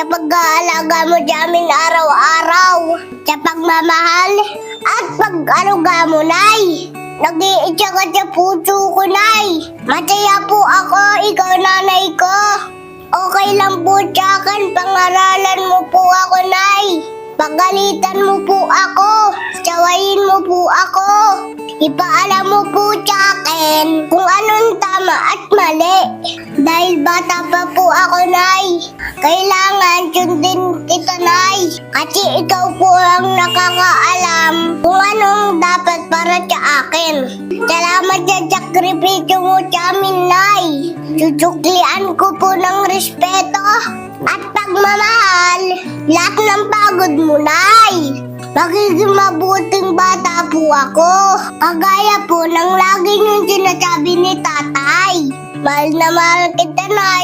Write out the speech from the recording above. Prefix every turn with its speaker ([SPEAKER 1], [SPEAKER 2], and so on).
[SPEAKER 1] sa pag-aalaga mo sa amin araw-araw, sa pagmamahal at pag-aruga mo, Nay. Nag-iitsa ka sa puso ko, Nay. Masaya po ako, ikaw nanay ko. Okay lang po sa akin, pangaralan mo po ako, Nay. Pagalitan mo po ako, sawayin mo po ako. Ipaalam mo po sa akin kung anong tama at mali. Dahil bata pa po ako, Nay. Kailangan sundin kita, Nay. Kasi ikaw po ang nakakaalam kung anong dapat para sa akin. Salamat sa sakripisyo mo sa amin, Nay. Susuklian ko po ng respeto at pagmamahal lahat ng pagod mo, Nay. Magiging mabuting bata po ako. Kagaya po ng lagi niyong sinasabi ni Tatay. Mahal na mahal kita, Nay.